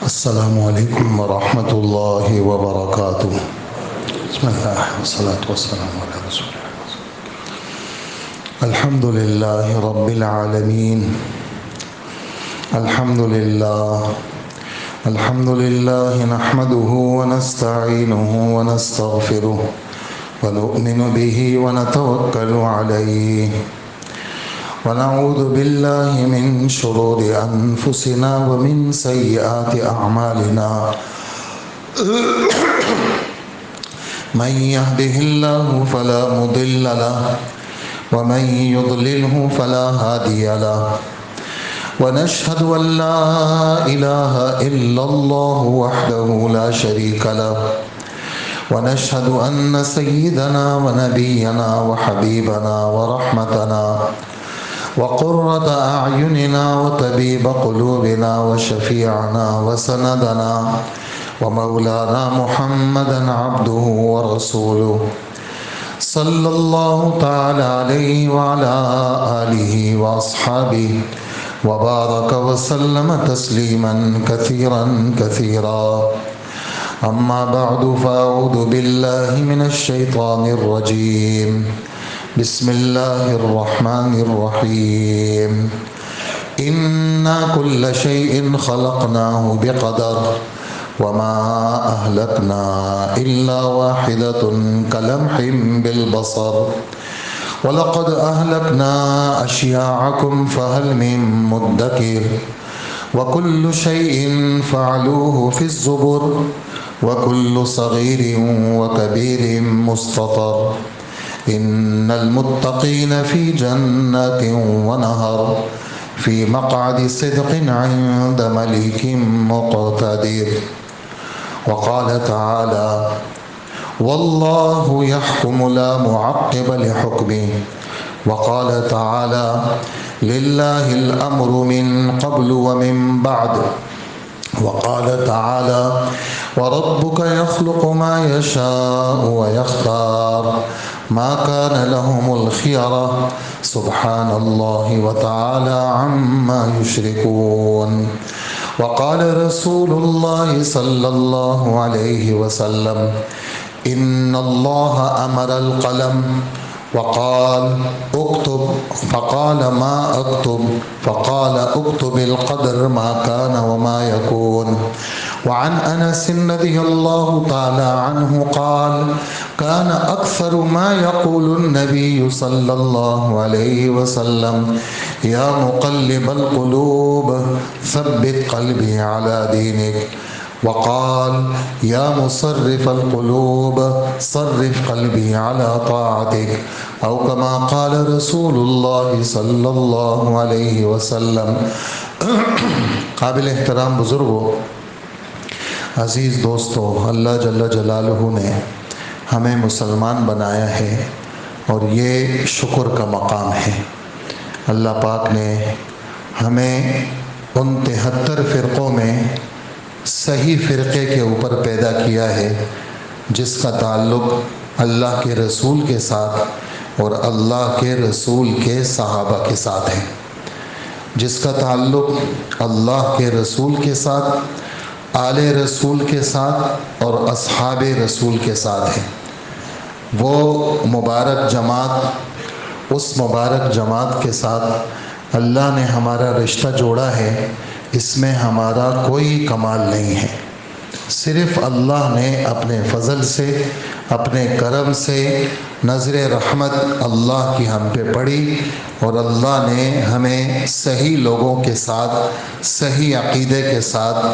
السلام علیکم ورحمۃ اللہ وبرکاتہ۔ بسم اللہ والصلاة والسلام علی رسول اللہ۔ الحمد للہ رب العالمین۔ الحمد للہ نحمده ونستعینه ونستغفره ونؤمن به ونتوکل علیہ ونعوذ باللہ من شرور انفسنا ومن سیئات اعمالنا من يهده الله فلا مضل له ومن يضلله فلا هادي له ونشهد أن لا إله إلا الله وحده لا شريك له ونشهد أن سيدنا ونبينا وحبيبنا ورحمتنا وقرة أعيننا وطبيب قلوبنا وشفيعنا وسندنا ومولانا محمدا عبده ورسوله صلى الله تعالى عليه وعلى آله وأصحابه وبارك وسلم تسليما كثيرا كثيرا. أما بعد فأعوذ بالله من الشيطان الرجيم. بسم الله الرحمن الرحيم. إنا كل شيء خلقناه بقدر وما أهلكنا إلا واحدة كلمح بالبصر ولقد أهلكنا أشياعكم فهل من مدكر وكل شيء فعلوه في الزبر وكل صغير وكبير مستطر. إن المتقين في جنات ونهر في مقعد صدق عند مليك مقتدر. وقال تعالى والله يحكم لا معقب لحكمه. وقال تعالى لله الأمر من قبل ومن بعد. وقال تعالى وربك يخلق ما يشاء ويختار ما كان لهم الخيرة سبحان الله وتعالى عما يشركون. وقال رسول الله صلى الله عليه وسلم إن الله أمر القلم وقال اكتب فقال ما اكتب فقال اكتب القدر ما كان وما يكون. وعن أنس رضي الله تعالى عنه قال كان أكثر ما يقول النبي صلى الله عليه وسلم يا مقلب القلوب ثبت قلبي على دينك. وقال يا مصرف القلوب صرف قلبي على طاعتك أو كما قال رسول الله صلى الله عليه وسلم. قابل احترام بزرگوں، عزیز دوستو، اللہ جل جلالہ نے ہمیں مسلمان بنایا ہے اور یہ شکر کا مقام ہے. اللہ پاک نے ہمیں ان 73 فرقوں میں صحیح فرقے کے اوپر پیدا کیا ہے جس کا تعلق اللہ کے رسول کے ساتھ اور اللہ کے رسول کے صحابہ کے ساتھ ہے. جس کا تعلق اللہ کے رسول کے ساتھ، آل رسول کے ساتھ اور اصحاب رسول کے ساتھ ہے. وہ مبارک جماعت، اس مبارک جماعت کے ساتھ اللہ نے ہمارا رشتہ جوڑا ہے. اس میں ہمارا کوئی کمال نہیں ہے، صرف اللہ نے اپنے فضل سے، اپنے کرم سے نظر رحمت اللہ کی ہم پہ پڑی اور اللہ نے ہمیں صحیح لوگوں کے ساتھ، صحیح عقیدے کے ساتھ،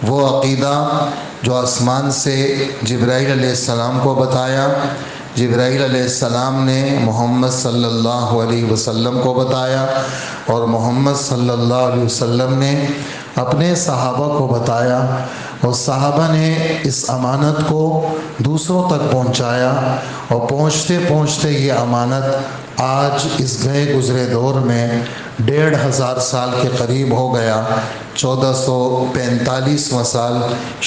وہ عقیدہ جو آسمان سے جبرائیل علیہ السلام کو بتایا، جبرائیل علیہ السلام نے محمد صلی اللہ علیہ وسلم کو بتایا اور محمد صلی اللہ علیہ وسلم نے اپنے صحابہ کو بتایا اور صحابہ نے اس امانت کو دوسروں تک پہنچایا اور پہنچتے پہنچتے یہ امانت آج اس گئے گزرے دور میں 1500 سال کے قریب ہو گیا. 1445واں سال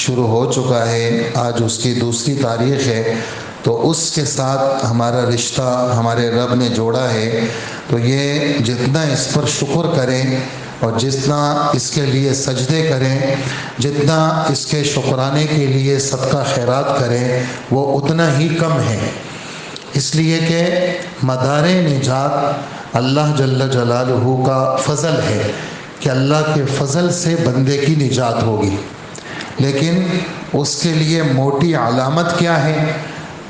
شروع ہو چکا ہے، آج اس کی دوسری تاریخ ہے. تو اس کے ساتھ ہمارا رشتہ ہمارے رب نے جوڑا ہے. تو یہ جتنا اس پر شکر کریں اور جتنا اس کے لیے سجدے کریں، جتنا اس کے شکرانے کے لیے صدقہ خیرات کریں، وہ اتنا ہی کم ہے۔ اس لیے کہ مدار نجات اللہ جل جلالہ کا فضل ہے کہ اللہ کے فضل سے بندے کی نجات ہوگی، لیکن اس کے لیے موٹی علامت کیا ہے؟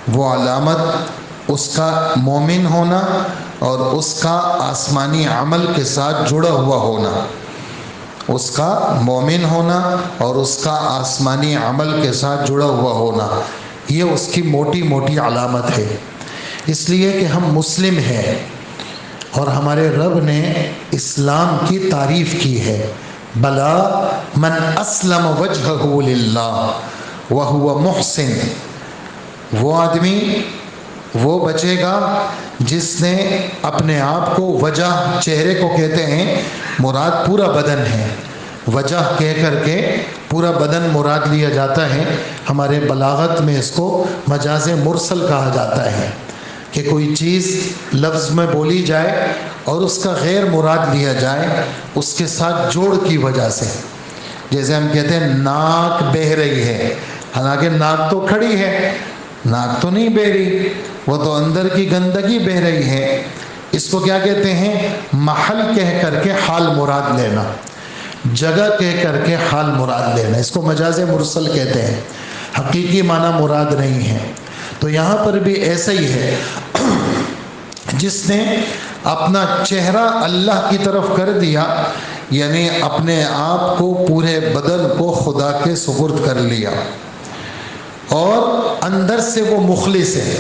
وہ علامت اس کا مومن ہونا اور اس کا آسمانی عمل کے ساتھ جڑا ہوا ہونا، اس کا مومن ہونا اور اس کا آسمانی عمل کے ساتھ جڑا ہوا ہونا، یہ اس کی موٹی موٹی علامت ہے۔ اس لیے کہ ہم مسلم ہیں اور ہمارے رب نے اسلام کی تعریف کی ہے، بلا من اسلم وجہہ للہ وہو محسن، وہ آدمی وہ بچے گا جس نے اپنے آپ کو، وجہ چہرے کو کہتے ہیں، مراد پورا بدن ہے، وجہ کہہ کر کے پورا بدن مراد لیا جاتا ہے۔ ہمارے بلاغت میں اس کو مجاز مرسل کہا جاتا ہے کہ کوئی چیز لفظ میں بولی جائے اور اس کا غیر مراد لیا جائے اس کے ساتھ جوڑ کی وجہ سے۔ جیسے ہم کہتے ہیں ناک بہہ رہی ہے، حالانکہ ناک تو کھڑی ہے، ناک تو نہیں بہہ رہی، وہ تو اندر کی گندگی بہہ رہی ہے۔ اس کو کیا کہتے ہیں؟ محل کہہ کر کے حال مراد لینا، جگہ کہہ کر کے حال مراد لینا، اس کو مجاز مرسل کہتے ہیں، حقیقی معنی مراد نہیں ہے۔ تو یہاں پر بھی ایسا ہی ہے، جس نے اپنا چہرہ اللہ کی طرف کر دیا، یعنی اپنے آپ کو، پورے بدن کو خدا کے سپرد کر لیا اور اندر سے وہ مخلص ہے،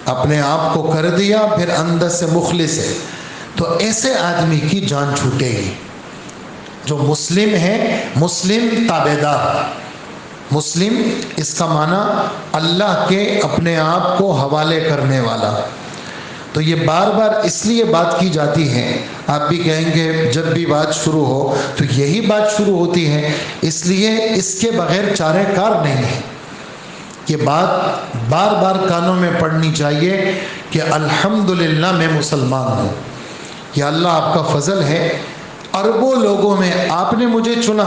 اپنے آپ کو کر دیا پھر اندر سے مخلص ہے، تو ایسے آدمی کی جان چھوٹے گی۔ جو مسلم ہے، مسلم تابعدار، مسلم اس کا معنی اللہ کے اپنے آپ کو حوالے کرنے والا۔ تو یہ بار بار اس لیے بات کی جاتی ہے، آپ بھی کہیں گے جب بھی بات شروع ہو تو یہی بات شروع ہوتی ہے، اس لیے اس کے بغیر چارہ کار نہیں ہے۔ یہ بات بار بار کانوں میں پڑھنی چاہیے کہ الحمدللہ میں مسلمان ہوں، یا اللہ آپ کا فضل ہے، اربوں لوگوں میں آپ نے مجھے چنا۔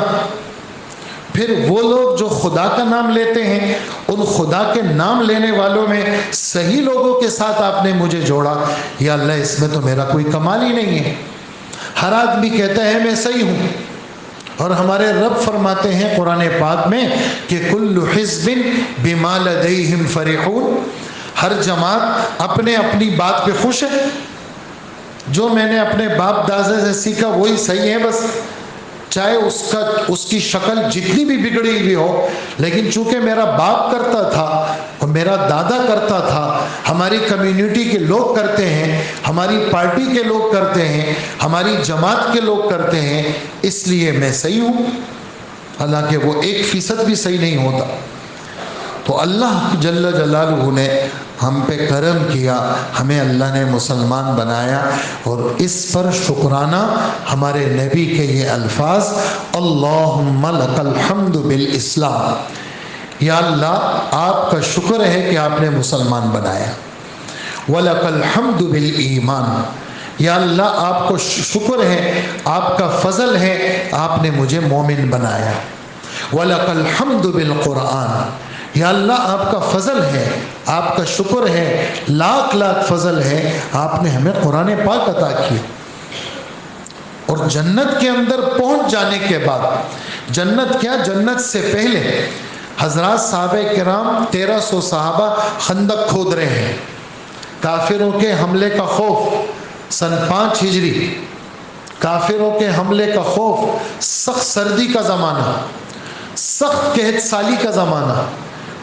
پھر وہ لوگ جو خدا کا نام لیتے ہیں، ان خدا کے نام لینے والوں میں صحیح لوگوں کے ساتھ آپ نے مجھے جوڑا، یا اللہ اس میں تو میرا کوئی کمال ہی نہیں ہے۔ ہر آدمی کہتا ہے میں صحیح ہوں، اور ہمارے رب فرماتے ہیں قرآن پاک میں کہ کل حزب بما لدیہم فرحون، ہر جماعت اپنے اپنی بات پہ خوش ہے، جو میں نے اپنے باپ دادا سے سیکھا وہی صحیح ہے، بس چاہے اس کی شکل جتنی بھی بگڑی ہوئی ہو، لیکن چونکہ میرا باپ کرتا تھا اور میرا دادا کرتا تھا، ہماری کمیونٹی کے لوگ کرتے ہیں، ہماری پارٹی کے لوگ کرتے ہیں، ہماری جماعت کے لوگ کرتے ہیں، اس لیے میں صحیح ہوں، حالانکہ وہ 1% بھی صحیح نہیں ہوتا۔ تو اللہ جل جلالہ نے ہم پہ کرم کیا، ہمیں اللہ نے مسلمان بنایا، اور اس پر شکرانہ ہمارے نبی کے یہ الفاظ، اللہم لک الحمد بالاسلام، یا اللہ آپ کا شکر ہے کہ آپ نے مسلمان بنایا، وَلَكَ الْحَمْدُ بِالْإِيمَانِ، یا اللہ آپ کو شکر ہے، آپ کا فضل ہے، آپ نے مجھے مومن بنایا، وَلَكَ الْحَمْدُ بِالْقُرْآنِ، یا اللہ آپ کا فضل ہے، آپ کا شکر ہے، لاکھ لاکھ فضل ہے، آپ نے ہمیں قرآن پاک عطا کی۔ اور جنت کے اندر پہنچ جانے کے بعد، جنت کیا، جنت سے پہلے حضرات صحابہ کرام 1300 صحابہ خندق کھود رہے ہیں، کافروں کے حملے کا خوف، سن 5 ہجری، کافروں کے حملے کا خوف، سخت سردی کا زمانہ، سخت قحط سالی کا زمانہ،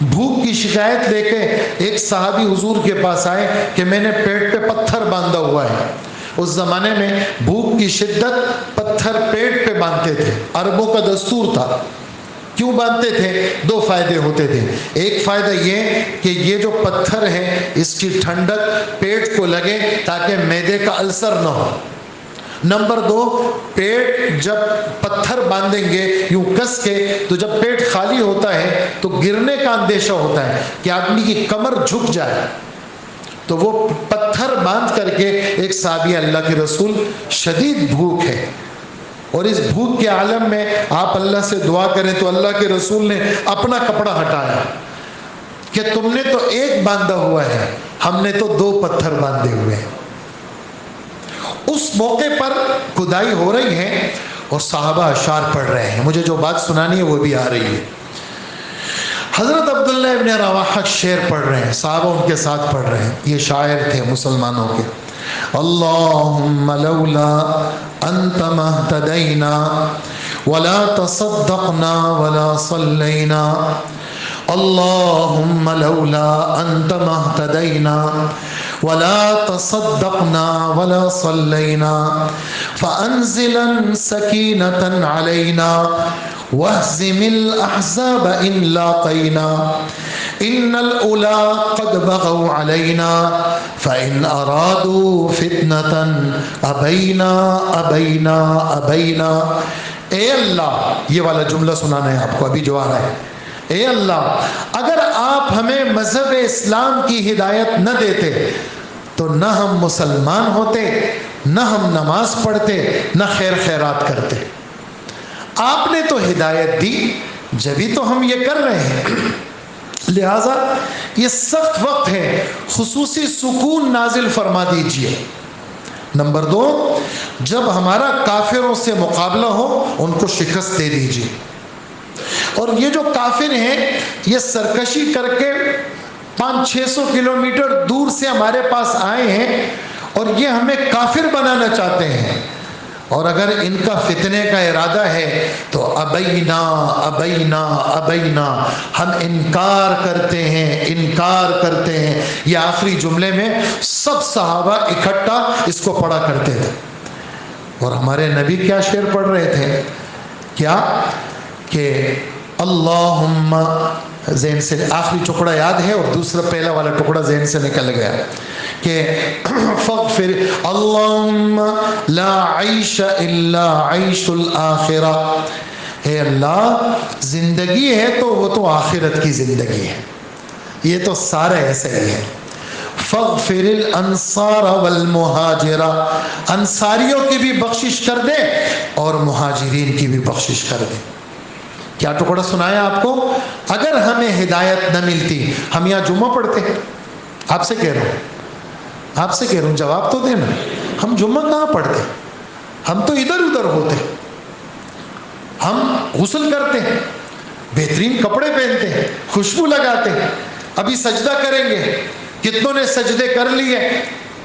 بھوک کی شکایت لے کے ایک صحابی حضور کے پاس آئے کہ میں نے پیٹ پہ پتھر باندھا ہوا ہے۔ اس زمانے میں بھوک کی شدت، پتھر پیٹ پہ باندھتے تھے، عربوں کا دستور تھا۔ کیوں باندھتے تھے؟ 2 فائدے ہوتے تھے۔ ایک فائدہ یہ کہ یہ جو پتھر ہے اس کی ٹھنڈک پیٹ کو لگے تاکہ معدے کا السر نہ ہو۔ نمبر 2، پیٹ جب پتھر باندھیں گے یوں کس کے، تو جب پیٹ خالی ہوتا ہے تو گرنے کا اندیشہ ہوتا ہے کہ آدمی کی کمر جھک جائے، تو وہ پتھر باندھ کر کے ایک صحابی اللہ کے رسول، شدید بھوک ہے، اور اس بھوک کے عالم میں آپ اللہ سے دعا کریں تو اللہ کے رسول نے اپنا کپڑا ہٹایا کہ تم نے تو ایک باندھا ہوا ہے، ہم نے تو 2 پتھر باندھے ہوئے ہیں۔ اس موقع پر کھدائی ہو رہی ہے اور صحابہ اشعار پڑھ رہے ہیں، مجھے جو بات سنانی ہے وہ بھی آ رہی ہے۔ حضرت عبداللہ ابن رواحہ شعر پڑھ رہے ہیں، صحابہ ان کے ساتھ پڑھ رہے ہیں، یہ شاعر تھے مسلمانوں کے۔ اللہم لولا انت مہتدینا ولا تصدقنا ولا صلینا، اللہم لولا انت مہتدینا ولا تصدقنا ولا صلینا فانزلا سکینة علینا واہزم الاحزاب ان لاقینا ان الاولا قد بغوا علینا فان ارادوا فتنة ابینا ابینا ابینا۔ اے اللہ، یہ والا جملہ سنانا ہے آپ کو ابھی جو آ رہا ہے۔ اے اللہ، اگر آپ ہمیں مذہب اسلام کی ہدایت نہ دیتے تو نہ ہم مسلمان ہوتے، نہ ہم نماز پڑھتے، نہ خیر خیرات کرتے۔ آپ نے تو ہدایت دی، جبھی تو ہم یہ کر رہے ہیں۔ لہذا یہ سخت وقت ہے، خصوصی سکون نازل فرما دیجئے۔ نمبر 2، جب ہمارا کافروں سے مقابلہ ہو ان کو شکست دے دیجئے۔ اور یہ جو کافر ہیں یہ سرکشی کر کے 500-600 کلومیٹر دور سے ہمارے پاس آئے ہیں اور یہ ہمیں کافر بنانا چاہتے ہیں، اور اگر ان کا فتنے کا ارادہ ہے تو ابینا ابینا ابینا، ہم انکار کرتے ہیں انکار کرتے ہیں۔ یہ آخری جملے میں سب صحابہ اکٹھا اس کو پڑھا کرتے تھے۔ اور ہمارے نبی کیا شعر پڑھ رہے تھے؟ کیا کہ اللہم، ذہن سے آخری ٹکڑا یاد ہے اور دوسرا پہلا والا ٹکڑا ذہن سے نکل گیا کہ فغفر اللہم لا عیش الا عیش الآخرہ، اے اللہ زندگی ہے تو وہ تو آخرت کی زندگی ہے، یہ تو سارے ایسے ہی ہے۔ فغفر الانصار والمہاجرہ، انصاریوں کی بھی بخشش کر دے اور مہاجرین کی بھی بخشش کر دے۔ کیا ٹکڑا سنایا آپ کو؟ اگر ہمیں ہدایت نہ ملتی ہم یہاں جمعہ پڑھتے۔ آپ سے کہہ رہا ہوں جواب تو دینا، ہم جمعہ کہاں پڑھتے؟ ہم تو ادھر ادھر ہوتے، ہم غسل کرتے ہیں، بہترین کپڑے پہنتے ہیں، خوشبو لگاتے ہیں، ابھی سجدہ کریں گے، کتنوں نے سجدے کر لیے،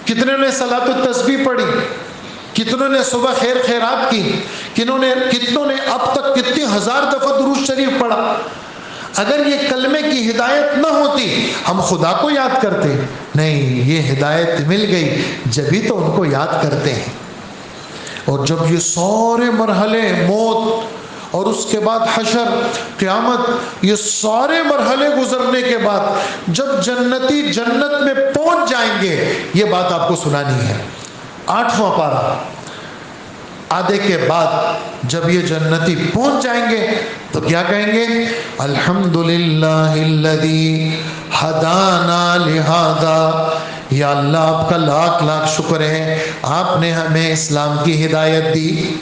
کتنوں نے صلاۃ التسبیح پڑھی، کتنوں نے صبح خیر خیرات کی، کتنوں نے اب تک کتنی ہزار دفعہ درود شریف پڑھا۔ اگر یہ کلمے کی ہدایت نہ ہوتی ہم خدا کو یاد کرتے؟ نہیں، یہ ہدایت مل گئی جبھی تو ان کو یاد کرتے ہیں۔ اور جب یہ سارے مرحلے، موت اور اس کے بعد حشر، قیامت، یہ سارے مرحلے گزرنے کے بعد جب جنتی جنت میں پہنچ جائیں گے، یہ بات آپ کو سنانی ہے۔ 8واں پارہ، آدھے کے بعد جب یہ جنتی پہنچ جائیں گے تو کیا کہیں گے؟ الحمدللہ الذی ہدانا لہذا، یا اللہ آپ کا لاکھ لاکھ شکر ہے، آپ نے ہمیں اسلام کی ہدایت دی۔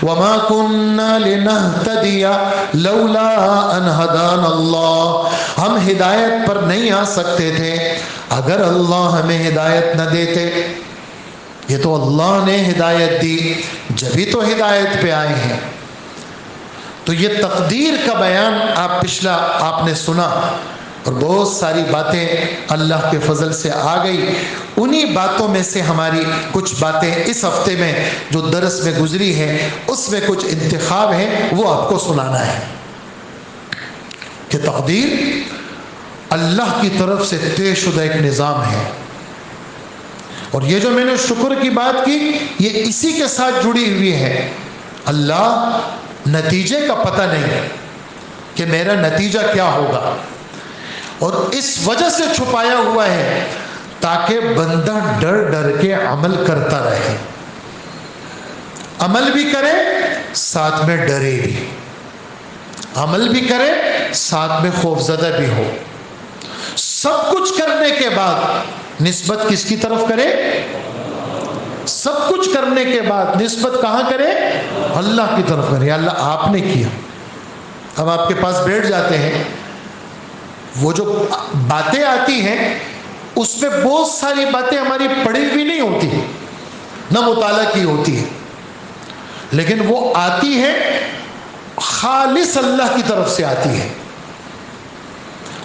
وما كنا لنهتدي لولا ان هدانا اللہ، ہم ہدایت پر نہیں آ سکتے تھے اگر اللہ ہمیں ہدایت نہ دیتے۔ یہ تو اللہ نے ہدایت دی جبھی تو ہدایت پہ آئے ہیں۔ تو یہ تقدیر کا بیان پچھلا آپ نے سنا اور بہت ساری باتیں اللہ کے فضل سے آ گئی۔ انہی باتوں میں سے ہماری کچھ باتیں اس ہفتے میں جو درس میں گزری ہیں اس میں کچھ انتخاب ہیں، وہ آپ کو سنانا ہے کہ تقدیر اللہ کی طرف سے طے شدہ ایک نظام ہے، اور یہ جو میں نے شکر کی بات کی یہ اسی کے ساتھ جڑی ہوئی ہے۔ اللہ نتیجے کا پتہ نہیں کہ میرا نتیجہ کیا ہوگا، اور اس وجہ سے چھپایا ہوا ہے تاکہ بندہ ڈر ڈر کے عمل کرتا رہے، عمل بھی کرے ساتھ میں ڈرے بھی، عمل بھی کرے ساتھ میں خوفزدہ بھی ہو۔ سب کچھ کرنے کے بعد نسبت کس کی طرف کرے؟ سب کچھ کرنے کے بعد نسبت کہاں کرے؟ اللہ کی طرف کرے. یا اللہ آپ نے کیا. ہم آپ کے پاس بیٹھ جاتے ہیں, وہ جو باتیں آتی ہیں اس میں بہت ساری باتیں ہماری پڑھی ہوئی نہیں ہوتی, نہ مطالعہ کی ہوتی ہے, لیکن وہ آتی ہے خالص اللہ کی طرف سے آتی ہے,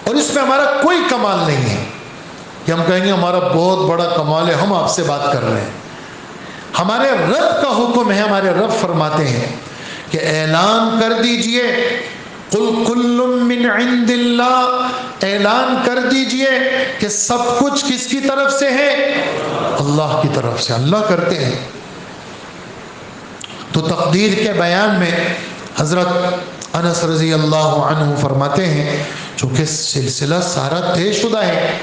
اور اس میں ہمارا کوئی کمال نہیں ہے کہ ہم کہیں گے ہمارا بہت بڑا کمال ہے, ہم آپ سے بات کر رہے ہیں. ہمارے رب کا حکم ہے, ہمارے رب فرماتے ہیں کہ اعلان کر دیجئے قل کل من عند اللہ, اعلان کر دیجئے کہ سب کچھ کس کی طرف سے ہے؟ اللہ کی طرف سے. اللہ کرتے ہیں. تو تقدیر کے بیان میں حضرت انس رضی اللہ عنہ فرماتے ہیں چونکہ سلسلہ سارا طے شدہ ہے,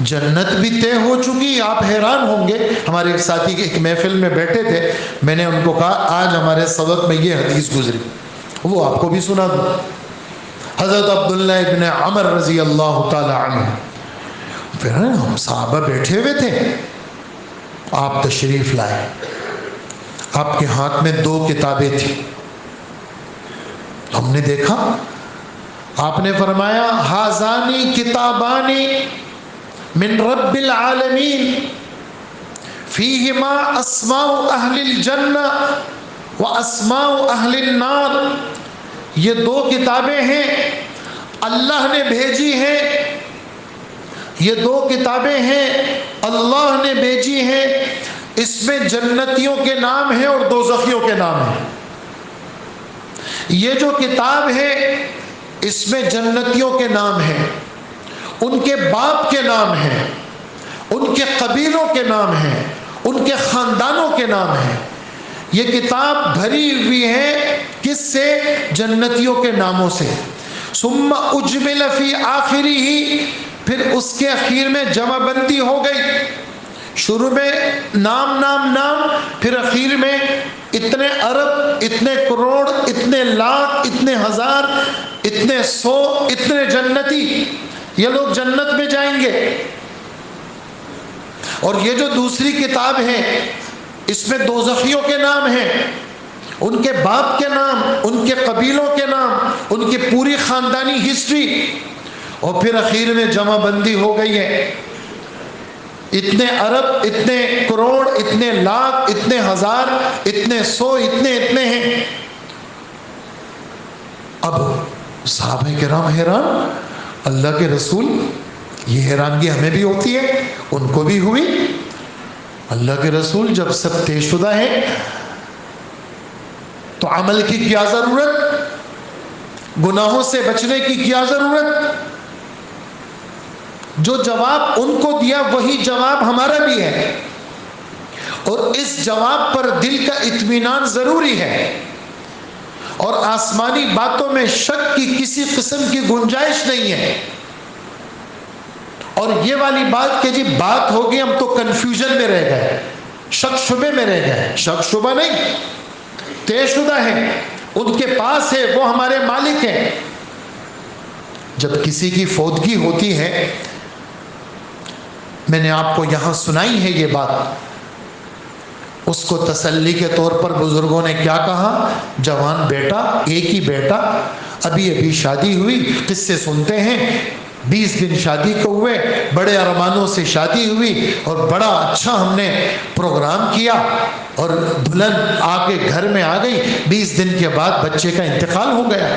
جنت بھی طے ہو چکی. آپ حیران ہوں گے, ہمارے ایک ساتھی ایک محفل میں بیٹھے تھے, میں نے ان کو کہا آج ہمارے سبق میں یہ حدیث گزری, وہ آپ کو بھی سنا دوں. حضرت عبداللہ ابن عمر رضی اللہ تعالی عنہ, پھر ہم صحابہ بیٹھے ہوئے تھے, آپ تشریف لائے, آپ کے ہاتھ میں 2 کتابیں تھیں. ہم نے دیکھا, آپ نے فرمایا ہازانی کتابانی من رب العالمین فیہما اسماء اہل الجنہ و اسماء اہل النار. یہ 2 کتابیں ہیں اللہ نے بھیجی ہیں, یہ 2 کتابیں ہیں اللہ نے بھیجی ہیں, اس میں جنتیوں کے نام ہیں اور دوزخیوں کے نام ہیں. یہ جو کتاب ہے اس میں جنتیوں کے نام ہیں, ان کے باپ کے نام ہیں, ان کے قبیلوں کے نام ہیں, ان کے خاندانوں کے نام ہیں. یہ کتاب بھری ہوئی ہے کس سے؟ جنتیوں کے ناموں سے. ثم اجمل فی آخرہ, پھر اس کے اخیر میں جمع بندی ہو گئی. شروع میں نام نام نام, پھر اخیر میں اتنے ارب, اتنے کروڑ, اتنے لاکھ, اتنے ہزار, اتنے 100, اتنے جنتی, یہ لوگ جنت میں جائیں گے. اور یہ جو دوسری کتاب ہے اس میں دوزخیوں کے نام ہیں, ان کے باپ کے نام, ان کے قبیلوں کے نام, ان کی پوری خاندانی ہسٹری, اور پھر اخیر میں جمع بندی ہو گئی ہے. اتنے ارب, اتنے کروڑ, اتنے لاکھ, اتنے ہزار, اتنے 100, اتنے ہیں. اب صحابہ کرام حیران, اللہ کے رسول, یہ حیرانگی ہمیں بھی ہوتی ہے, ان کو بھی ہوئی. اللہ کے رسول جب سب طے شدہ ہے تو عمل کی کیا ضرورت, گناہوں سے بچنے کی کیا ضرورت؟ جو جواب ان کو دیا وہی جواب ہمارا بھی ہے, اور اس جواب پر دل کا اطمینان ضروری ہے, اور آسمانی باتوں میں شک کی کسی قسم کی گنجائش نہیں ہے. اور یہ والی بات کہ جی بات ہوگی, ہم تو کنفیوژن میں رہ گئے, شک شبے میں رہ گئے. شک شبہ نہیں, طے شدہ ہے, ان کے پاس ہے, وہ ہمارے مالک ہیں. جب کسی کی فوتگی ہوتی ہے, میں نے آپ کو یہاں سنائی ہے یہ بات, اس کو تسلی کے طور پر بزرگوں نے کیا کہا, جوان بیٹا, ایک ہی بیٹا, ابھی شادی ہوئی, قصے سنتے ہیں, 20 دن شادی کو ہوئے, بڑے ارمانوں سے شادی ہوئی, اور بڑا اچھا ہم نے پروگرام کیا, اور دلہن آ کے گھر میں آ گئی. 20 دن کے بعد بچے کا انتقال ہو گیا.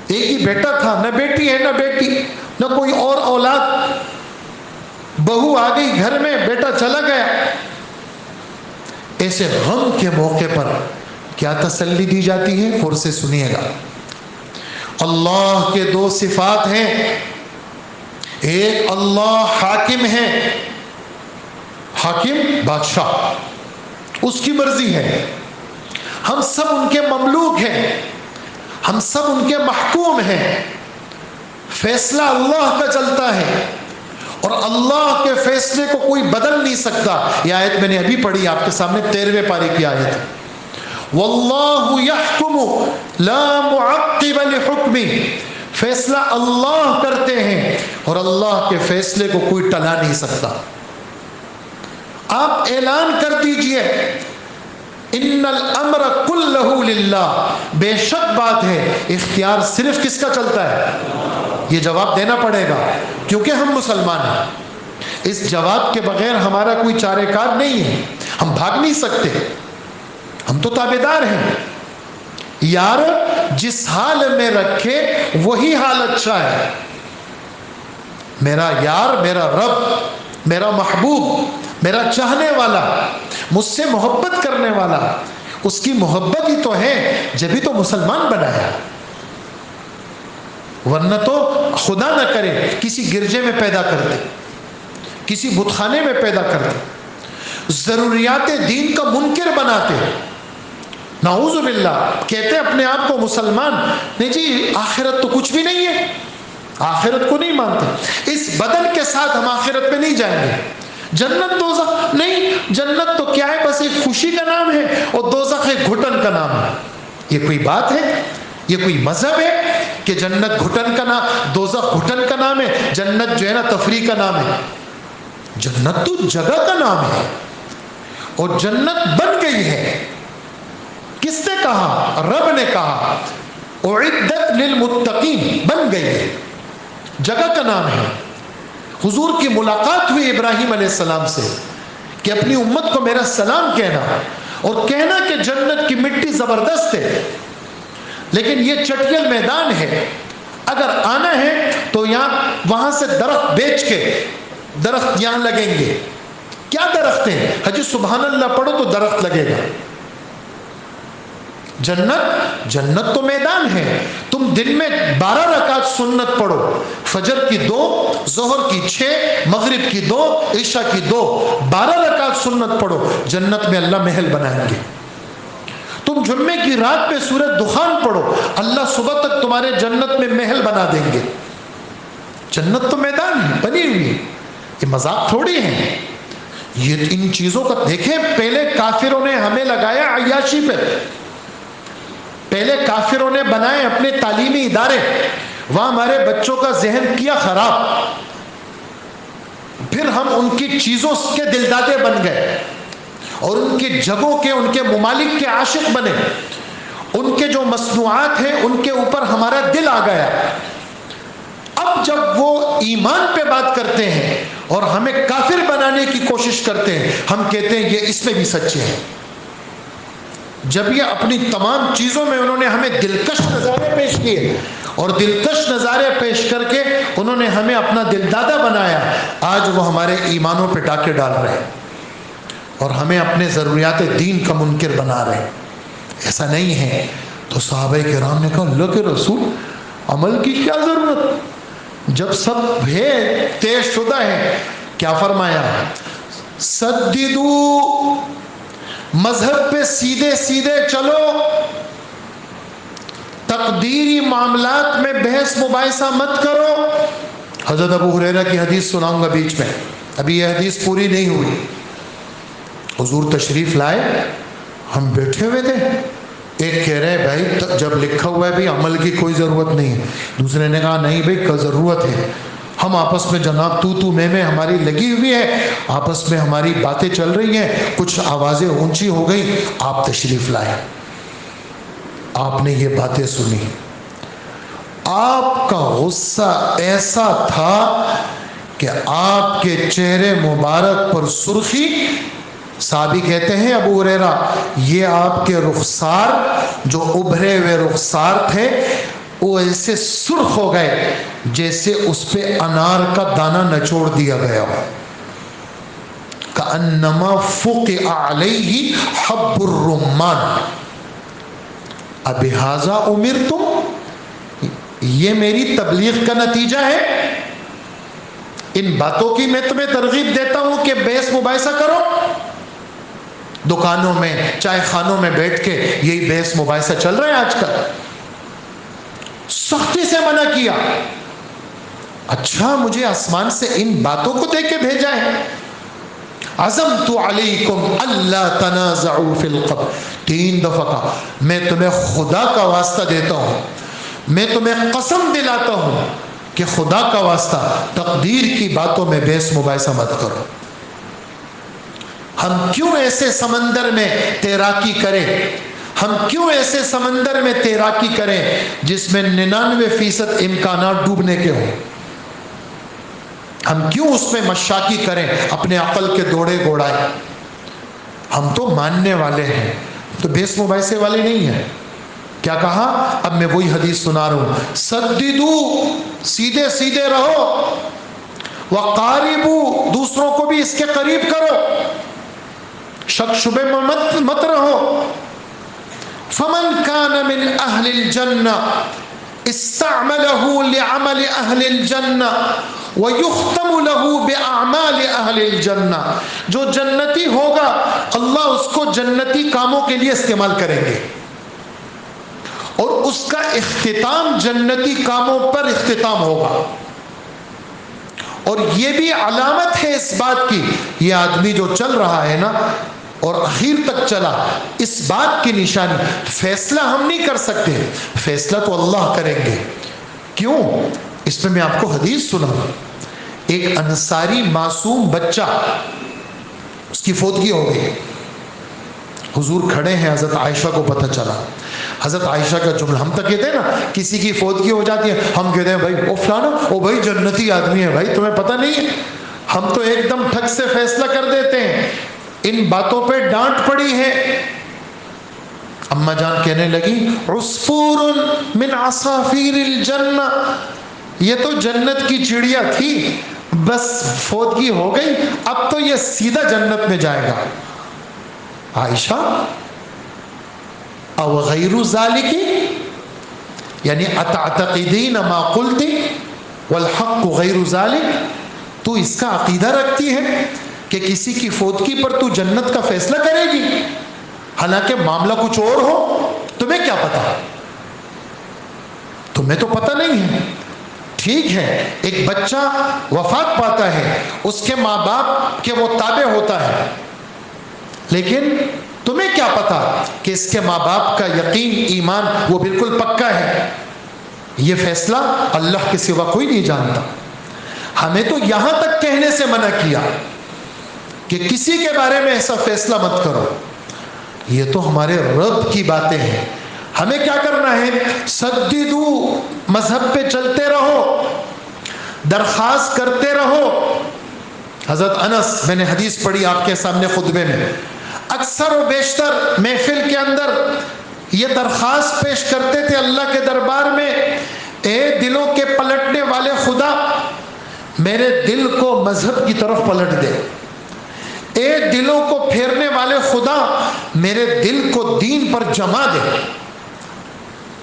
ایک ہی بیٹا تھا, نہ بیٹی ہے نہ بیٹی, نہ کوئی اور اولاد. بہو آ گئی گھر میں, بیٹا چلا گیا. ایسے غم کے موقع پر کیا تسلی دی جاتی ہے؟ غور سے سنیے گا. اللہ کے 2 صفات ہیں, ایک اللہ حاکم ہے, حاکم بادشاہ, اس کی مرضی ہے, ہم سب ان کے مملوک ہیں, ہم سب ان کے محکوم ہیں. فیصلہ اللہ کا چلتا ہے, اور اللہ کے فیصلے کو کوئی بدل نہیں سکتا. یہ آیت میں نے ابھی پڑھی آپ کے سامنے, 13ویں پارے کی آیت. واللہ یحکم لا معقب لحکمہ, فیصلہ اللہ کرتے ہیں اور اللہ کے فیصلے کو کوئی ٹلا نہیں سکتا. آپ اعلان کر دیجئے ان الامر کلہ للہ، بے شک بات ہے اختیار صرف کس کا چلتا ہے؟ یہ جواب دینا پڑے گا کیونکہ ہم مسلمان ہیں. اس جواب کے بغیر ہمارا کوئی چارہ کار نہیں ہے، ہم بھاگ نہیں سکتے، ہم تو تابعدار ہیں. یار جس حال میں رکھے وہی حال اچھا ہے. میرا یار، میرا رب، میرا محبوب، میرا چاہنے والا، مجھ سے محبت کرنے والا، اس کی محبت ہی تو ہے جبھی تو مسلمان بنایا. ورنہ تو خدا نہ کرے کسی گرجے میں پیدا کرتے، کسی بت خانے میں پیدا کرتے، ضروریات دین کا منکر بناتے. نعوذ باللہ. کہتے اپنے آپ کو مسلمان، نہیں جی آخرت تو کچھ بھی نہیں ہے، آخرت کو نہیں مانتے. اس بدن کے ساتھ ہم آخرت میں نہیں جائیں گے. جنت دوزخ نہیں، جنت تو کیا ہے بس ایک خوشی کا نام ہے، اور دوزخ ایک گھٹن کا نام ہے. یہ کوئی بات ہے؟ یہ کوئی مذہب ہے کہ جنت گھٹن کا نام، دوزخ گھٹن کا نام ہے، جنت جو ہے نا تفریح کا نام ہے؟ جنت تو جگہ کا نام ہے، اور جنت بن گئی ہے. کس نے کہا؟ رب نے کہا اعدت للمتقین، بن گئی ہے، جگہ کا نام ہے. حضور کی ملاقات ہوئی ابراہیم علیہ السلام سے کہ اپنی امت کو میرا سلام کہنا، اور کہنا کہ جنت کی مٹی زبردست ہے لیکن یہ چٹیل میدان ہے، اگر آنا ہے تو یہاں وہاں سے درخت بیچ کے درخت یہاں لگیں گے. کیا درخت ہیں؟ حجی سبحان اللہ پڑھو تو درخت لگے گا. جنت تو میدان ہے. تم دن میں 12 رکعت سنت پڑھو، فجر کی 2، ظہر کی 6، مغرب کی 2، عشاء کی 2، 12 رکعت سنت پڑھو، جنت میں اللہ محل بنائیں گے. تم جمعے کی رات میں سورۃ دخان پڑھو، اللہ صبح تک تمہارے جنت میں محل بنا دیں گے. جنت تو میدان ہے، بنی ہوئی ہے، یہ مذاق تھوڑی ہے. یہ ان چیزوں کا دیکھیں، پہلے کافروں نے ہمیں لگایا عیاشی پہ، پہلے کافروں نے بنائے اپنے تعلیمی ادارے، وہاں ہمارے بچوں کا ذہن کیا خراب، پھر ہم ان کی چیزوں کے دلدادے بن گئے، اور ان کی جگہوں کے، ان کے ممالک کے عاشق بنے. ان کے جو مصنوعات ہیں ان کے اوپر ہمارا دل آ گیا. اب جب وہ ایمان پہ بات کرتے ہیں اور ہمیں کافر بنانے کی کوشش کرتے ہیں، ہم کہتے ہیں یہ اس میں بھی سچے ہیں. جب یہ اپنی تمام چیزوں میں انہوں نے ہمیں دلکش نظارے پیش کیے، اور دلکش نظارے پیش کر کے انہوں نے ہمیں اپنا دلدادہ بنایا، آج وہ ہمارے ایمانوں پہ ڈاکے ڈال رہے ہیں اور ہمیں اپنے ضروریات دین کا منکر بنا رہے ہیں. ایسا نہیں ہے. تو صحابہ کرام نے کہا اللہ کے رسول عمل کی کیا ضرورت جب سب ہے طے شدہ ہے. کیا فرمایا؟ سددو، مذہب پہ سیدھے سیدھے چلو، تقدیری معاملات میں بحث مباحثہ مت کرو. حضرت ابو ہریرہ کی حدیث سناؤں گا بیچ میں، ابھی یہ حدیث پوری نہیں ہوئی. حضور تشریف لائے، ہم بیٹھے ہوئے تھے. ایک کہہ رہے بھائی جب لکھا ہوا ہے بھی عمل کی کوئی ضرورت نہیں ہے، دوسرے نے کہا نہیں بھائی ضرورت ہے. ہم آپس میں جناب تو میں ہماری لگی ہوئی ہے، آپس میں ہماری باتیں چل رہی ہیں، کچھ آوازیں اونچی ہو گئی، آپ تشریف لائے، آپ نے یہ باتیں سنی. آپ کا غصہ ایسا تھا کہ آپ کے چہرے مبارک پر سرخی، صحابی کہتے ہیں ابو ہریرہ یہ آپ کے رخسار جو ابھرے ہوئے رخسار تھے وہ ایسے سرخ ہو گئے جیسے اس پہ انار کا دانہ نچوڑ دیا گیا ہو. کأنما فقع علیہ حب الرمان. ابہذا امرتم، یہ میری تبلیغ کا نتیجہ ہے. ان باتوں کی میں تمہیں ترغیب دیتا ہوں کہ بحث مباحثہ کرو. دکانوں میں، چائے خانوں میں بیٹھ کے یہی بحث مباحثہ چل رہا ہے آج کل. سختی سے منع کیا. اچھا مجھے آسمان سے ان باتوں کو دے کے بھیجا ہے. عزمت علیکم اللہ تنازعوا فی القبر، 3 دفعہ کہا میں تمہیں خدا کا واسطہ دیتا ہوں، میں تمہیں قسم دلاتا ہوں کہ خدا کا واسطہ تقدیر کی باتوں میں بحث مباحثہ مت کرو. ہم کیوں ایسے سمندر میں تیراکی کریں؟ ہم کیوں ایسے سمندر میں تیراکی کریں جس میں 99% امکانات ڈوبنے کے ہوں؟ ہم کیوں اس میں مشاکی کریں، اپنے عقل کے دوڑے گوڑائیں؟ ہم تو ماننے والے ہیں، تو بیس مباحثے والے نہیں ہیں۔ کیا کہا؟ اب میں وہی حدیث سنا رہا ہوں، سددو، سیدھے سیدھے رہو، وقاربو، دوسروں کو بھی اس کے قریب کرو، شک شبے میں مت رہو۔ فمن کان من اہل الجنہ استعملہ لعمل اہل الجنہ وَيُخْتَمُ لَهُ بِأَعْمَالِ أَهْلِ الْجَنَّةِ، جو جنتی ہوگا اللہ اس کو جنتی کاموں کے لیے استعمال کریں گے، اور اس کا اختتام جنتی کاموں پر اختتام ہوگا۔ اور یہ بھی علامت ہے اس بات کی، یہ آدمی جو چل رہا ہے نا اور اخیر تک چلا، اس بات کی نشانی، فیصلہ ہم نہیں کر سکتے، فیصلہ تو اللہ کریں گے۔ کیوں؟ اس میں آپ کو حدیث سناؤں۔ ایک انصاری معصوم بچہ، اس کی فوتگی ہو گئی، حضور کھڑے ہیں، حضرت عائشہ کو پتہ چلا۔ حضرت عائشہ کا جملہ، ہم تک کہتے ہیں نا کسی کی فوتگی ہو جاتی ہے، ہم کہتے ہیں بھائی او فلانا، او بھائی جنتی آدمی ہے، بھائی تمہیں پتہ نہیں ہے؟ ہم تو ایک دم ٹھک سے فیصلہ کر دیتے ہیں۔ ان باتوں پہ ڈانٹ پڑی ہے۔ اماں جان کہنے لگی عصفور من عصافیر الجنہ، یہ تو جنت کی چڑیا تھی، بس فوتگی ہو گئی، اب تو یہ سیدھا جنت میں جائے گا۔ عائشہ او غیر ذالک، یعنی اتعتقدین ما قلت والحق غیر ذالک، تو اس کا عقیدہ رکھتی ہے کہ کسی کی فوتگی پر تو جنت کا فیصلہ کرے گی، حالانکہ معاملہ کچھ اور ہو؟ تمہیں کیا پتا؟ تمہیں تو پتہ نہیں ہے۔ ٹھیک ہے، ایک بچہ وفات پاتا ہے، اس کے ماں باپ کے وہ تابع ہوتا ہے، لیکن تمہیں کیا پتا کہ اس کے ماں باپ کا یقین ایمان وہ بالکل پکا ہے؟ یہ فیصلہ اللہ کے سوا کوئی نہیں جانتا۔ ہمیں تو یہاں تک کہنے سے منع کیا کہ کسی کے بارے میں ایسا فیصلہ مت کرو، یہ تو ہمارے رب کی باتیں ہیں۔ ہمیں کیا کرنا ہے؟ سددو، مذہب پہ چلتے رہو، درخواست کرتے رہو۔ حضرت انس، میں نے حدیث پڑھی آپ کے سامنے خطبے میں، اکثر و بیشتر محفل کے اندر یہ درخواست پیش کرتے تھے اللہ کے دربار میں، اے دلوں کے پلٹنے والے خدا، میرے دل کو مذہب کی طرف پلٹ دے۔ اے دلوں کو پھیرنے والے خدا، میرے دل کو دین پر جما دے۔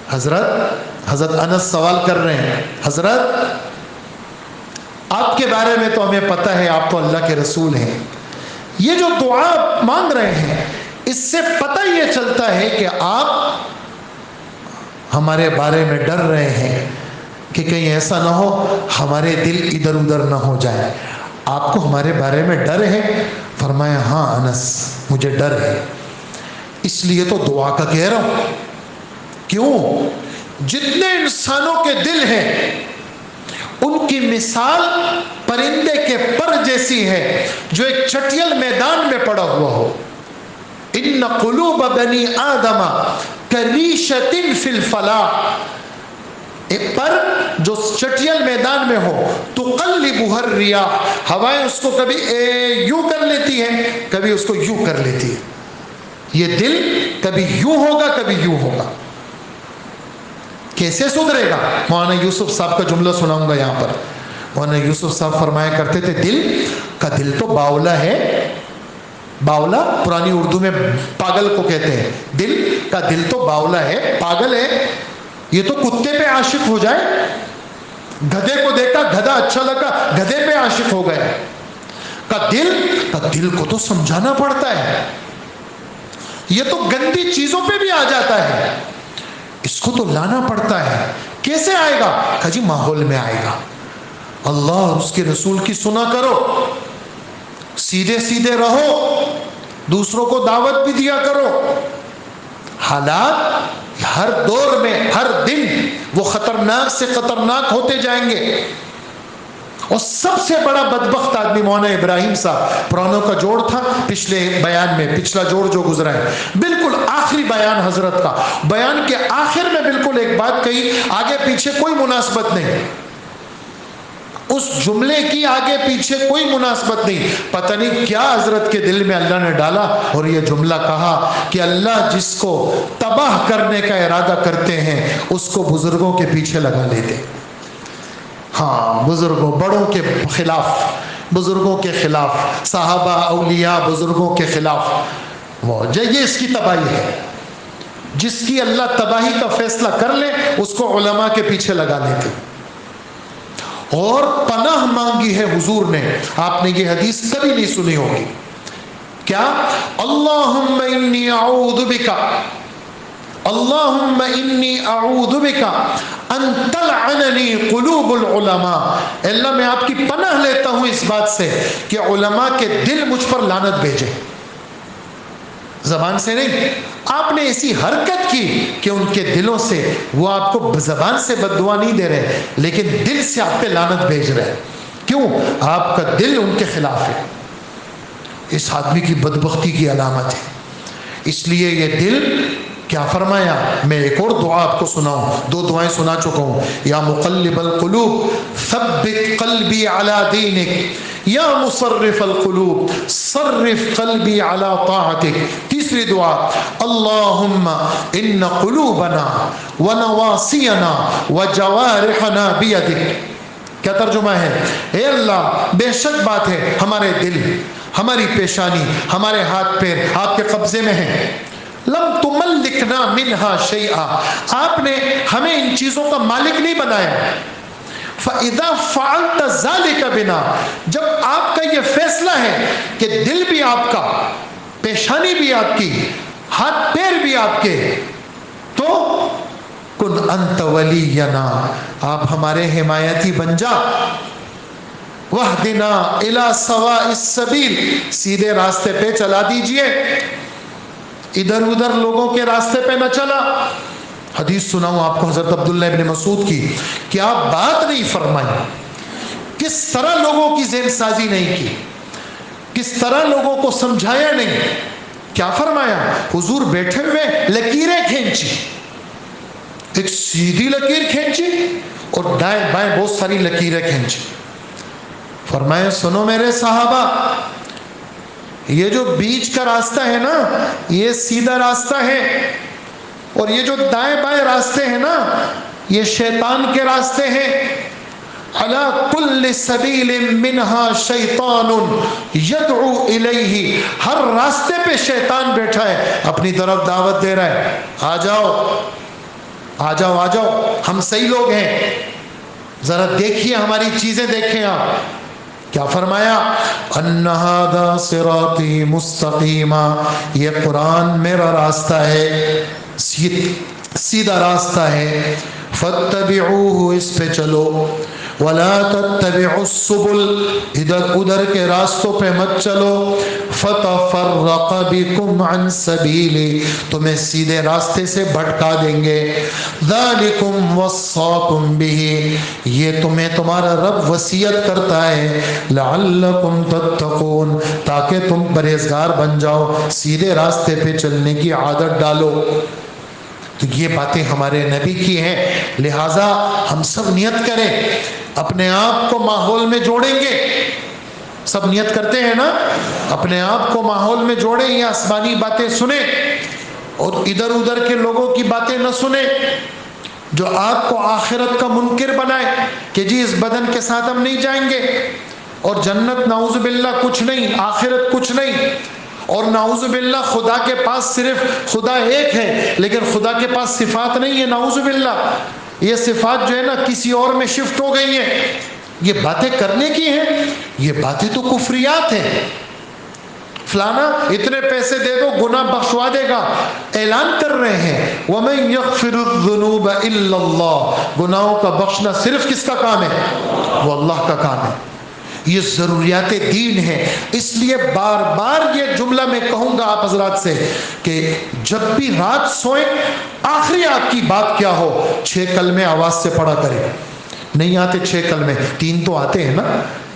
حضرت انس سوال کر رہے ہیں، حضرت آپ کے بارے میں تو ہمیں پتہ ہے، آپ تو اللہ کے رسول ہیں، یہ جو دعا مانگ رہے ہیں اس سے پتہ یہ چلتا ہے کہ آپ ہمارے بارے میں ڈر رہے ہیں کہ کہیں ایسا نہ ہو ہمارے دل ادھر ادھر نہ ہو جائے، آپ کو ہمارے بارے میں ڈر ہے؟ فرمایا ہاں انس، مجھے ڈر ہے، اس لیے تو دعا کا کہہ رہا ہوں۔ کیوں؟ جتنے انسانوں کے دل ہیں ان کی مثال پرندے کے پر جیسی ہے جو ایک چٹیل میدان میں پڑا ہوا ہو۔ ان قلوب بنی آدم کریشۃ فی الفلاح، ایک پر جو چٹیل میدان میں ہو، تقلبها الرياح، ہوائیں اس کو کبھی یوں کر لیتی ہیں، کبھی اس کو یوں کر لیتی ہے۔ یہ دل کبھی یوں ہوگا کبھی یوں ہوگا، کیسے سدھرے گا؟ مولانا یوسف صاحب کا جملہ سناؤں گا یہاں پر۔ مولانا یوسف صاحب فرمایا کرتے تھے دل تو باولا ہے، باولا پرانی اردو میں پاگل کو کہتے ہیں، دل تو باولا ہے، پاگل ہے، یہ تو کتے پہ عاشق ہو جائے، گدھے کو دیکھا گدھا اچھا لگا گدھے پہ عاشق ہو گئے، دل کو تو سمجھانا پڑتا ہے، یہ تو گندی چیزوں پہ بھی آ جاتا ہے، اس کو تو لانا پڑتا ہے۔ کیسے آئے گا؟ کہا جی ماحول میں آئے گا، اللہ اور اس کے رسول کی سنا کرو، سیدھے سیدھے رہو، دوسروں کو دعوت بھی دیا کرو۔ حالات ہر دور میں ہر دن وہ خطرناک سے خطرناک ہوتے جائیں گے، اور سب سے بڑا بدبخت آدمی مولانا ابراہیم صاحب، پرانوں کا جوڑ تھا پچھلے بیان میں، پچھلا جوڑ جو گزرا ہے، بالکل آخری بیان حضرت کا، بیان کے آخر میں بالکل ایک بات کہی، آگے پیچھے کوئی مناسبت نہیں، اس جملے کی آگے پیچھے کوئی مناسبت نہیں، پتہ نہیں کیا حضرت کے دل میں اللہ نے ڈالا اور یہ جملہ کہا کہ اللہ جس کو تباہ کرنے کا ارادہ کرتے ہیں اس کو بزرگوں کے پیچھے لگا لیتے۔ ہاں، بزرگوں، بڑوں کے خلاف، بزرگوں کے خلاف، صحابہ، اولیاء، بزرگوں کے خلاف، وہ یہ اس کی تباہی ہے۔ جس کی اللہ تباہی کا فیصلہ کر لے اس کو علماء کے پیچھے لگا لیتے۔ اور پناہ مانگی ہے حضور نے، آپ نے یہ حدیث کبھی نہیں سنی ہوگی، کیا؟ اللہم انی اعوذ بکا، اللہم انی اعوذ بکا ان تلعننی قلوب العلماء، اللہ میں آپ کی پناہ لیتا ہوں اس بات سے کہ علماء کے دل مجھ پر لعنت بھیجے۔ زبان سے نہیں، آپ نے ایسی حرکت کی کہ ان کے دلوں سے، وہ آپ کو زبان سے بد دعا نہیں دے رہے لیکن دل سے آپ پہ لعنت بھیج رہے۔ کیوں؟ آپ کا دل ان کے خلاف ہے۔ اس آدمی کی بدبختی کی علامت ہے۔ اس لیے یہ دل کیا فرمایا؟ میں ایک اور دعا آپ کو سناؤں، دو دعائیں سنا چکا ہوں، یا مقلب القلوب ثبت قلبی علی دینک، یا مصرف القلوب صرف قلبی علی طاعتک۔ تیسری دعا، اللہم ان قلوبنا ونواسینا وجوارحنا بیدک۔ کیا ترجمہ ہے؟ اے اللہ، بے شک بات ہے ہمارے دل، ہماری پیشانی، ہمارے ہاتھ پیر آپ کے قبضے میں ہیں، لم تملکنا منہا شیئا، آپ نے ہمیں ان چیزوں کا مالک نہیں بنایا۔ فَإِذَا فَعَلْتَ ذَلِكَ بِنَا، جب آپ کا یہ فیصلہ ہے کہ دل بھی آپ کا، پیشانی بھی آپ کی، ہاتھ پیر بھی آپ کے، تو کن انت ولینا، آپ ہمارے حمایتی بن جا، وَاهْدِنَا إِلَى سَوَاءِ السَّبِيلِ، سیدھے راستے پہ چلا دیجئے، ادھر ادھر لوگوں کے راستے پہ نہ چلا۔ حدیث سناؤں آپ کو حضرت عبداللہ ابن مسعود کی، کیا بات نہیں فرمائی، کس طرح لوگوں کی ذہن سازی نہیں کی، کس طرح لوگوں کو سمجھایا نہیں۔ کیا فرمایا؟ حضور بیٹھے ہوئے لکیریں کھینچی، ایک سیدھی لکیر کھینچی اور دائیں بائیں بہت ساری لکیریں کھینچی۔ فرمایا سنو میرے صحابہ، یہ جو بیچ کا راستہ ہے نا یہ سیدھا راستہ ہے، اور یہ جو دائیں بائیں راستے ہیں نا یہ شیطان کے راستے ہیں۔ علی کل سبیل منہا شیطان یدعو الیہ، ہر راستے پہ شیطان بیٹھا ہے، اپنی طرف دعوت دے رہا ہے، آ جاؤ آ جاؤ آ جاؤ، ہم صحیح لوگ ہیں، ذرا دیکھیے ہماری چیزیں دیکھیں آپ۔ کیا فرمایا؟ ان ھذا صراطی مستقیما، یہ قرآن میرا راستہ ہے، سیدھا راستہ ہے، فاتبعوہ، اس پہ چلو، ولا تتبعوا السبل، ادھر ادھر کے راستوں پہ مت چلو، فتفرق بکم عن سبیلی، تمہیں سیدھے راستے سے بھٹکا دیں گے، ذالکم وصاکم بہ، یہ تمہیں تمہارا رب وصیت کرتا ہے، لعلکم تتقون، تاکہ تم پرہیزگار بن جاؤ، سیدھے راستے پہ چلنے کی عادت ڈالو۔ تو یہ باتیں ہمارے نبی کی ہیں، لہٰذا ہم سب نیت کریں، اپنے آپ کو ماحول میں جوڑیں گے، سب نیت کرتے ہیں نا، اپنے آپ کو ماحول میں جوڑیں، یہ آسمانی باتیں سنیں اور ادھر ادھر کے لوگوں کی باتیں نہ سنیں جو آپ کو آخرت کا منکر بنائے کہ جی اس بدن کے ساتھ ہم نہیں جائیں گے، اور جنت نعوذ باللہ کچھ نہیں، آخرت کچھ نہیں، اور نعوذ باللہ خدا کے پاس صرف خدا ایک ہے لیکن خدا کے پاس صفات نہیں ہے، نعوذ باللہ یہ صفات جو ہے نا کسی اور میں شفٹ ہو گئی ہیں، یہ باتیں کرنے کی ہیں، یہ باتیں تو کفریات ہیں۔ فلانا اتنے پیسے دے دو گناہ بخشوا دے گا، اعلان کر رہے ہیں وَمَن يَغْفِرُ الذُّنُوبَ إِلَّا اللَّهُ، گناہوں کا بخشنا صرف کس کا کام ہے؟ وہ اللہ کا کام ہے، یہ ضروریات دین ہے۔ اس لیے بار بار یہ جملہ میں کہوں گا آپ حضرات سے کہ جب بھی رات سوئیں، آخری آپ کی بات کیا ہو 6 کلمے آواز سے پڑھا کریں، نہیں آتے 6 کلمے، 3 تو آتے ہیں نا،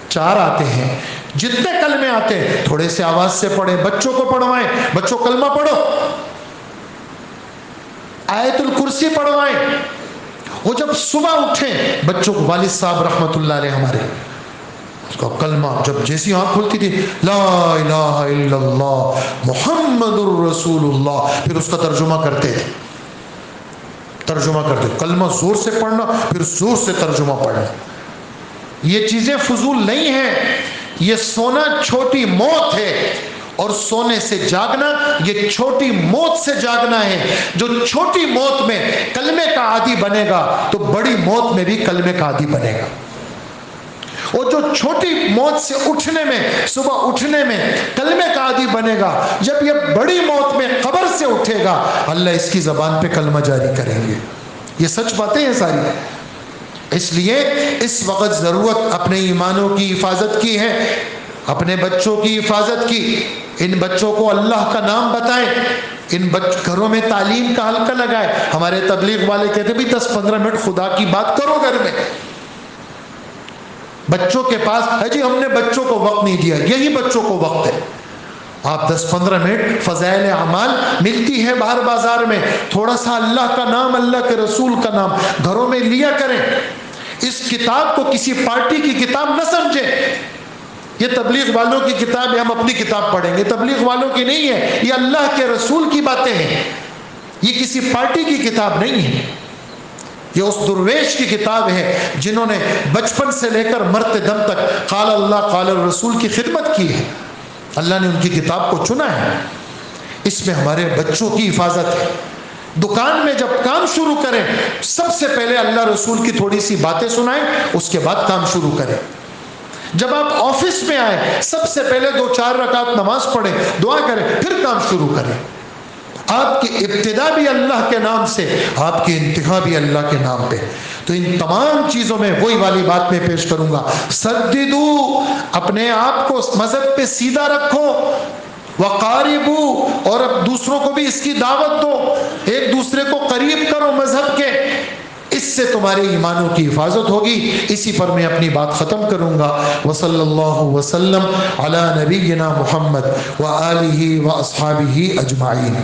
4 آتے ہیں، جتنے کلمے آتے ہیں تھوڑے سے آواز سے پڑھیں، بچوں کو پڑھوائیں، بچوں کلمہ پڑھو، آیت الکرسی پڑھوائیں۔ وہ جب صبح اٹھیں بچوں کو، والد صاحب رحمت اللہ علیہ ہمارے، اس کا کلمہ جب جیسی آنکھ کھلتی تھی، لا الہ الا اللہ محمد الرسول اللہ، پھر اس کا ترجمہ کرتے تھے، ترجمہ کرتے، کلمہ زور سے پڑھنا، پھر زور سے ترجمہ پڑھنا۔ یہ چیزیں فضول نہیں ہیں، یہ سونا چھوٹی موت ہے، اور سونے سے جاگنا یہ چھوٹی موت سے جاگنا ہے۔ جو چھوٹی موت میں کلمے کا عادی بنے گا تو بڑی موت میں بھی کلمے کا عادی بنے گا، اور جو چھوٹی موت سے اٹھنے میں، صبح اٹھنے میں کلمے کا عادی بنے گا، جب یہ بڑی موت میں قبر سے اٹھے گا اللہ اس کی زبان پہ کلمہ جاری کریں گے۔ یہ سچ باتیں ہیں ساری۔ اس لیے اس وقت ضرورت اپنے ایمانوں کی حفاظت کی ہے، اپنے بچوں کی حفاظت کی۔ ان بچوں کو اللہ کا نام بتائیں، ان گھروں میں تعلیم کا حلقہ لگائیں۔ ہمارے تبلیغ والے کہتے ہیں بھی 10-15 منٹ خدا کی بات کرو گھر میں۔ بچوں کے پاس ہے جی ہم نے بچوں کو وقت نہیں دیا، یہی بچوں کو وقت ہے۔ آپ 10-15 منٹ فضائل اعمال ملتی ہے باہر بازار میں، تھوڑا سا اللہ کا نام، اللہ کے رسول کا نام گھروں میں لیا کریں۔ اس کتاب کو کسی پارٹی کی کتاب نہ سمجھیں، یہ تبلیغ والوں کی کتاب ہے، ہم اپنی کتاب پڑھیں گے، تبلیغ والوں کی نہیں ہے، یہ اللہ کے رسول کی باتیں ہیں، یہ کسی پارٹی کی کتاب نہیں ہے، یہ اس درویش کی کتاب ہے جنہوں نے بچپن سے لے کر مرتے دم تک قال اللہ قال الرسول کی خدمت کی ہے۔ اللہ نے ان کی کتاب کو چنا ہے۔ اس میں ہمارے بچوں کی حفاظت ہے۔ دکان میں جب کام شروع کریں سب سے پہلے اللہ رسول کی تھوڑی سی باتیں سنائیں، اس کے بعد کام شروع کریں۔ جب آپ آفس میں آئیں سب سے پہلے 2-4 رکعت نماز پڑھیں، دعا کریں، پھر کام شروع کریں۔ آپ کی ابتدا بھی اللہ کے نام سے، آپ کی انتہا بھی اللہ کے نام پہ۔ تو ان تمام چیزوں میں وہی والی بات میں پیش کروں گا، سددو، اپنے آپ کو مذہب پہ سیدھا رکھو، وقاربو، اور اب دوسروں کو بھی اس کی دعوت دو، ایک دوسرے کو قریب کرو مذہب کے، اس سے تمہارے ایمانوں کی حفاظت ہوگی۔ اسی پر میں اپنی بات ختم کروں گا۔ وصلی اللہ وسلم علی نبینا محمد وآلہ واصحابہ اجمعین۔